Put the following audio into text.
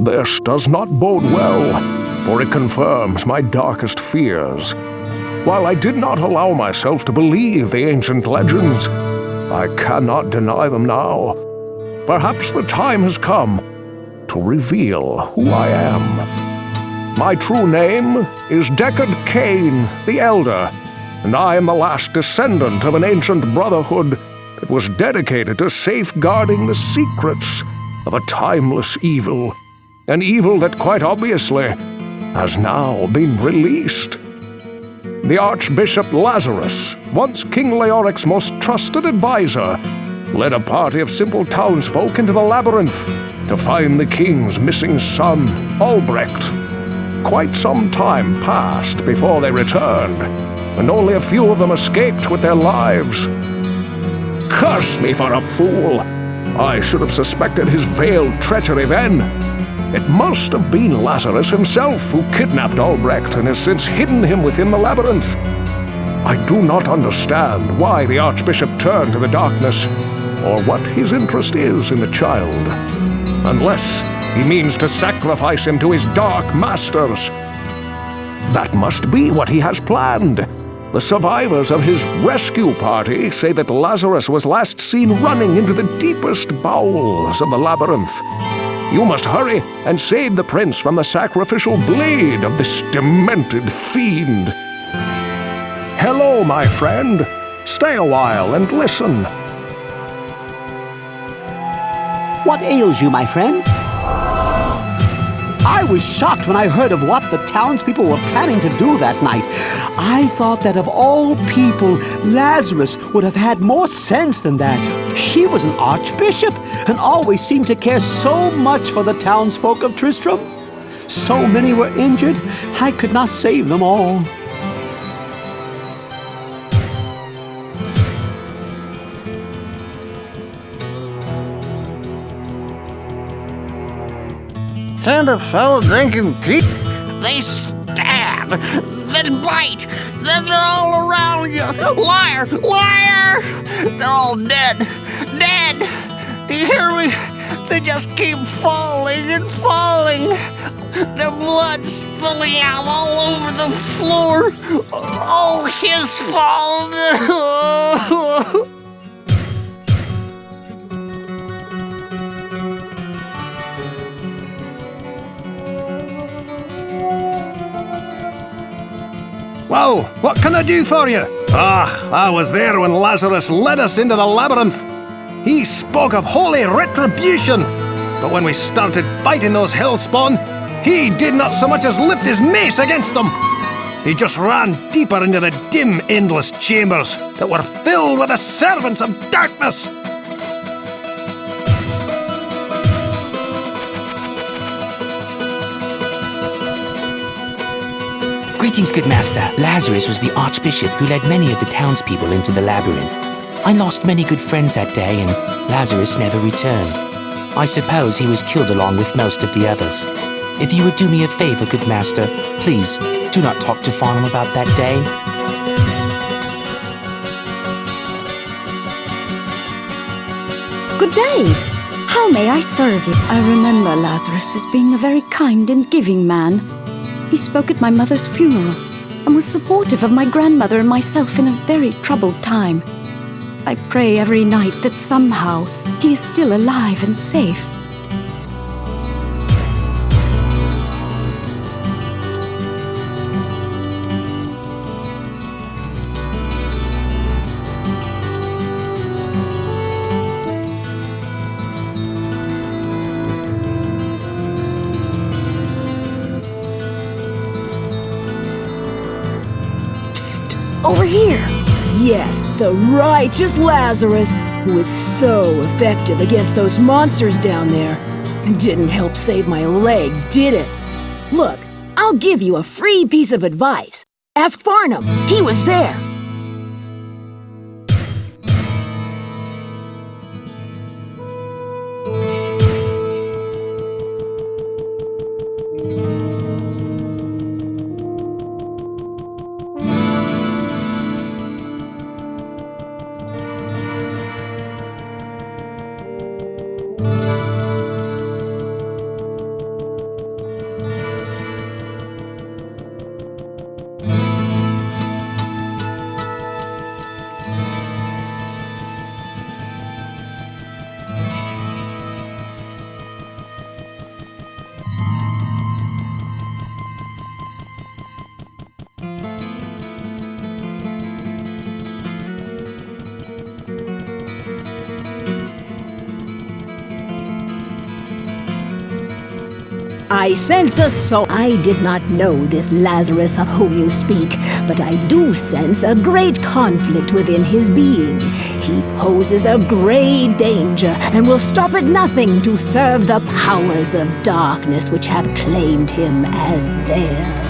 This does not bode well, for it confirms my darkest fears. While I did not allow myself to believe the ancient legends, I cannot deny them now. Perhaps the time has come to reveal who I am. My true name is Deckard Cain the Elder, and I am the last descendant of an ancient brotherhood that was dedicated to safeguarding the secrets of a timeless evil, an evil that quite obviously has now been released. The Archbishop Lazarus, once King Leoric's most trusted advisor, led a party of simple townsfolk into the labyrinth to find the king's missing son, Albrecht. Quite some time passed before they returned, and only a few of them escaped with their lives. Curse me for a fool! I should have suspected his veiled treachery then. It must have been Lazarus himself who kidnapped Albrecht and has since hidden him within the labyrinth. I do not understand why the Archbishop turned to the darkness, or what his interest is in the child, unless he means to sacrifice him to his dark masters. That must be what he has planned. The survivors of his rescue party say that Lazarus was last seen running into the deepest bowels of the labyrinth. You must hurry and save the prince from the sacrificial blade of this demented fiend. Hello, my friend. Stay a while and listen. What ails you, my friend? I was shocked when I heard of what the townspeople were planning to do that night. I thought that of all people, Lazarus would have had more sense than that. He was an archbishop and always seemed to care so much for the townsfolk of Tristram. So many were injured, I could not save them all. Can't a fellow drink and keep? They stab, then bite, then they're all around you. Liar! Liar! They're all dead. Dead! Do you hear me? They just keep falling and falling. The blood's spilling out all over the floor. All his fault. Well, what can I do for you? I was there when Lazarus led us into the labyrinth. He spoke of holy retribution, but when we started fighting those hellspawn, he did not so much as lift his mace against them. He just ran deeper into the dim, endless chambers that were filled with the servants of darkness. Greetings, good master. Lazarus was the archbishop who led many of the townspeople into the labyrinth. I lost many good friends that day, and Lazarus never returned. I suppose he was killed along with most of the others. If you would do me a favor, good master, please do not talk to Farnham about that day. Good day. How may I serve you? I remember Lazarus as being a very kind and giving man. He spoke at my mother's funeral and was supportive of my grandmother and myself in a very troubled time. I pray every night that somehow he is still alive and safe. Over here! Yes, the righteous Lazarus, who is so effective against those monsters down there. Didn't help save my leg, did it? Look, I'll give you a free piece of advice. Ask Farnham, he was there. I sense a soul. I did not know this Lazarus of whom you speak, but I do sense a great conflict within his being. He poses a great danger and will stop at nothing to serve the powers of darkness which have claimed him as theirs.